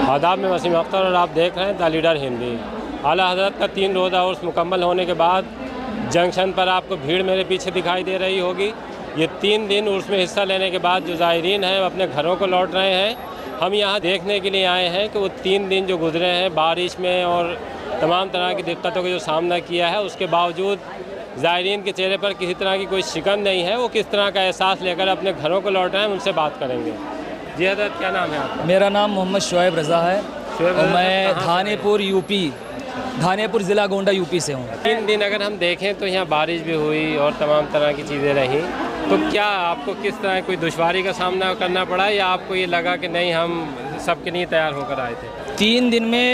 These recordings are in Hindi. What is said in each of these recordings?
आदाब में वसीम अख्तर और आप देख रहे हैं द लीडर हिंदी। आला हज़रत का 3 रोज़ा उर्स मुकम्मल होने के बाद जंक्शन पर आपको भीड़ मेरे पीछे दिखाई दे रही होगी। ये 3 दिन उर्स में हिस्सा लेने के बाद जो ज़ायरीन हैं अपने घरों को लौट रहे हैं। हम यहाँ देखने के लिए आए हैं कि वो 3 दिन जो गुजरे हैं बारिश में और तमाम तरह की दिक्कतों का जो सामना किया है, उसके बावजूद ज़ायरीन के चेहरे पर किसी तरह की कोई शिकन नहीं है। वो किस तरह का एहसास लेकर अपने घरों को लौट रहे हैं, उनसे बात करेंगे। जी हज़रत, क्या नाम है आपका? मेरा नाम मोहम्मद शुएब रज़ा है और मैं धानेपुर यूपी, धानेपुर ज़िला गोंडा यूपी से हूँ। 3 दिन अगर हम देखें तो यहाँ बारिश भी हुई और तमाम तरह की चीज़ें रहीं, तो क्या आपको किस तरह कोई दुश्वारी का सामना करना पड़ा या आपको ये लगा कि नहीं हम सबके लिए तैयार होकर आए थे? 3 दिन में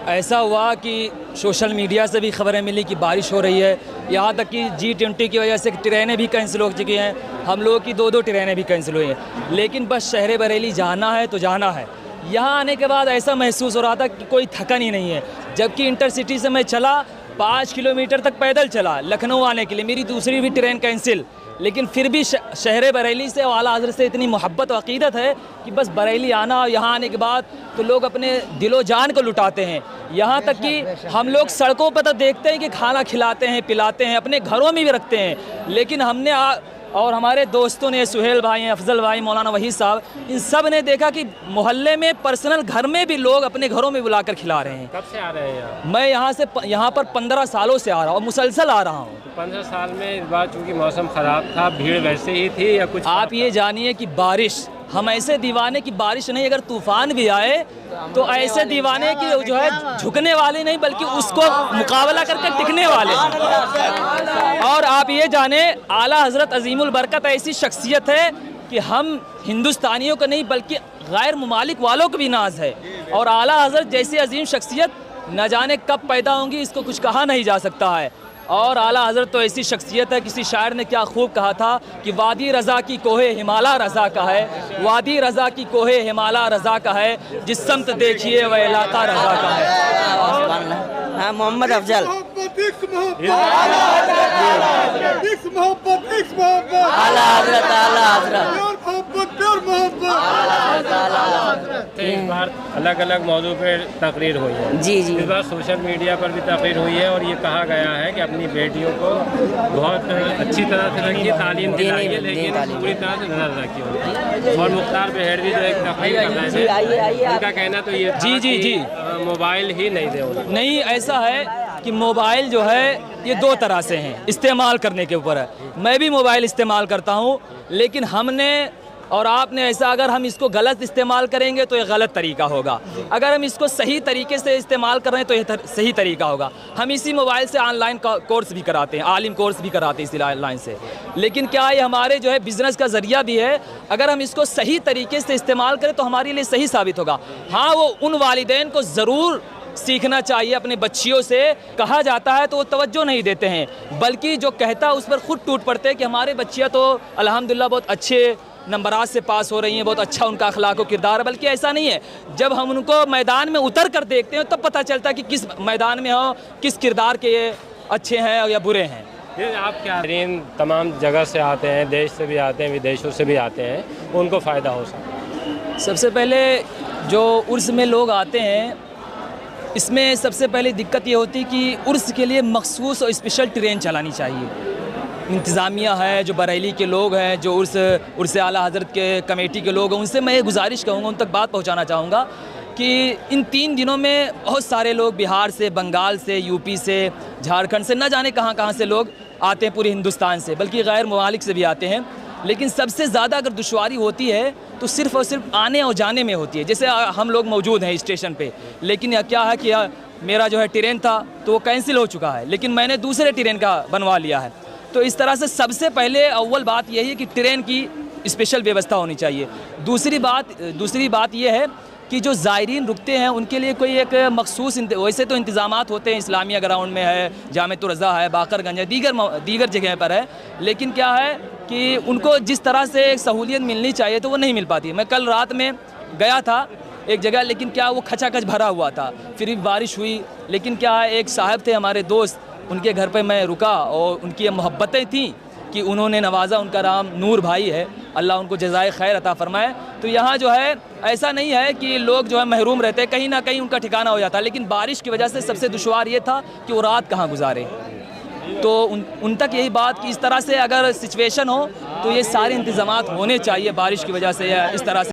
ऐसा हुआ कि सोशल मीडिया से भी खबरें मिली कि बारिश हो रही है, यहाँ तक कि G20 की वजह से ट्रेनें भी कैंसिल हो चुकी हैं। हम लोगों की 2 ट्रेनें भी कैंसिल हुई हैं, लेकिन बस शहर बरेली जाना है तो जाना है। यहाँ आने के बाद ऐसा महसूस हो रहा था कि कोई थकन ही नहीं है, जबकि इंटरसिटी से मैं चला 5 किलोमीटर तक पैदल चला लखनऊ आने के लिए। मेरी दूसरी भी ट्रेन कैंसिल, लेकिन फिर भी शहर बरेली से आला हज़रत से इतनी मोहब्बत व अक़ीदत है कि बस बरेली आना और यहाँ आने के बाद तो लोग अपने दिलो जान को लुटाते हैं। यहाँ तक कि हम लोग सड़कों पर तो देखते हैं कि खाना खिलाते हैं, पिलाते हैं, अपने घरों में भी रखते हैं, लेकिन हमने और हमारे दोस्तों ने, सुहेल भाई हैं, अफजल भाई, मौलाना वहीद साहब, इन सब ने देखा कि मोहल्ले में पर्सनल घर में भी लोग अपने घरों में बुलाकर खिला रहे हैं। कब से आ रहे हैं यहाँ? मैं यहाँ पर 15 सालों से आ रहा हूँ और मुसलसल आ रहा हूँ। 15 साल में इस बार चूँकि मौसम ख़राब था, भीड़ वैसे ही थी या कुछ? आप ये जानिए कि बारिश, हम ऐसे दीवाने की बारिश नहीं, अगर तूफान भी आए तो ऐसे दीवाने की जो है झुकने वाले नहीं, बल्कि उसको मुकाबला करके टिकने वाले। और आप ये जाने आला हज़रत अज़ीमुल बरकत ऐसी शख्सियत है कि हम हिंदुस्तानियों को नहीं बल्कि गैर मुमालिक वालों को भी नाज है। और आला हज़रत जैसी अजीम शख्सियत न जाने कब पैदा होंगी, इसको कुछ कहा नहीं जा सकता है। और आला हज़रत तो ऐसी शख्सियत है, किसी शायर ने क्या खूब कहा था कि वादी रज़ा की कोहे हिमाला रज़ा का है, वादी रज़ा की कोहे हिमाला रज़ा का है, जिस समत देखिए वह इलाका रज़ा का है। हाँ, मोहम्मद अफजल। इस बार अलग अलग मौजू पर तकरीर हुई है। जी जी, इस बार सोशल मीडिया पर भी तकरीर हुई है और ये कहा गया है कि अपनी बेटियों को बहुत अच्छी तरह से रखिए, तालीम दिलाइए, लेकिन पूरी तरह से नजर रखिए। और मुख्तार बेहरवी जो एक तकरीर कर रहे थे, उनका कहना तो ये था कि मोबाइल ही नहीं दे। नहीं, ऐसा है कि मोबाइल जो है ये 2 तरह से हैं, इस्तेमाल करने के ऊपर है। मैं भी मोबाइल इस्तेमाल करता हूँ, लेकिन हमने और आपने ऐसा, अगर हम इसको गलत इस्तेमाल करेंगे तो ये गलत तरीका होगा, अगर हम इसको सही तरीके से इस्तेमाल कर रहे हैं तो ये सही तरीका होगा। हम इसी मोबाइल से ऑनलाइन कोर्स भी कराते हैं, आलिम कोर्स भी कराते हैं इसी ऑनलाइन से, लेकिन क्या ये हमारे जो है बिज़नेस का ज़रिया भी है। अगर हम इसको सही तरीके से इस्तेमाल करें तो हमारे लिए सही साबित होगा। हाँ, वो उन वालिदैन को ज़रूर सीखना चाहिए, अपने बच्चियों से कहा जाता है तो वो तवज्जो नहीं देते हैं, बल्कि जो कहता है उस पर खुद टूट पड़ते हैं कि हमारे बच्चियाँ तो अल्हम्दुलिल्लाह बहुत अच्छे नंबरात से पास हो रही हैं, बहुत अच्छा उनका अखलाक व किरदार है। बल्कि ऐसा नहीं है, जब हम उनको मैदान में उतर कर देखते हैं तब पता चलता है कि किस मैदान में हो, किस किरदार के ये अच्छे हैं या बुरे हैं। ये आप क्या तमाम जगह से आते हैं, देश से भी आते हैं, विदेशों से भी आते हैं, उनको फ़ायदा हो सकता है? सबसे पहले जो उर्स में लोग आते हैं, इसमें सबसे पहले दिक्कत ये होती है कि उर्स के लिए मखसूस और स्पेशल ट्रेन चलानी चाहिए। इंतज़ामिया है, जो बरेली के लोग हैं, जो उर्स आला हज़रत के कमेटी के लोग हैं, उनसे मैं ये गुजारिश करूँगा, उन तक बात पहुँचाना चाहूँगा कि इन 3 दिनों में बहुत सारे लोग बिहार से, बंगाल से, यूपी से, झारखंड से, न जाने कहाँ कहाँ से लोग आते हैं, पूरे हिंदुस्तान से, बल्कि गैर ममालिक से भी आते हैं। लेकिन सबसे ज़्यादा अगर दुश्वारी होती है तो सिर्फ़ और सिर्फ आने और जाने में होती है। जैसे हम लोग मौजूद हैं स्टेशन पे, लेकिन क्या है कि मेरा जो है ट्रेन था तो वो कैंसिल हो चुका है, लेकिन मैंने दूसरे ट्रेन का बनवा लिया है। तो इस तरह से सबसे पहले अव्वल बात यही है कि ट्रेन की स्पेशल व्यवस्था होनी चाहिए। दूसरी बात ये है कि जो ज़ायरीन रुकते हैं उनके लिए कोई एक मखसूस, वैसे तो इंतज़ामात होते हैं, इस्लामिया ग्राउंड में है, जामिअतुर रज़ा है, बाकरगंज है, दीगर जगह पर है, लेकिन क्या है कि उनको जिस तरह से एक सहूलियत मिलनी चाहिए तो वो नहीं मिल पाती। मैं कल रात में गया था एक जगह, लेकिन क्या वो खचाखच भरा हुआ था, फिर भी बारिश हुई, लेकिन क्या है एक साहब थे हमारे दोस्त, उनके घर पे मैं रुका और उनकी मोहब्बतें थीं कि उन्होंने नवाजा, उनका नाम नूर भाई है, अल्लाह उनको जज़ाए खैर अता फ़रमाए। तो यहाँ जो है ऐसा नहीं है कि लोग जो है महरूम रहते हैं, कहीं ना कहीं उनका ठिकाना हो जाता है, लेकिन बारिश की वजह से सबसे दुश्वार ये था कि वो रात कहाँ गुजारे। तो उन तक यही बात कि इस तरह से अगर सिचुएशन हो तो ये सारे इंतजामात होने चाहिए बारिश की वजह से या इस तरह से।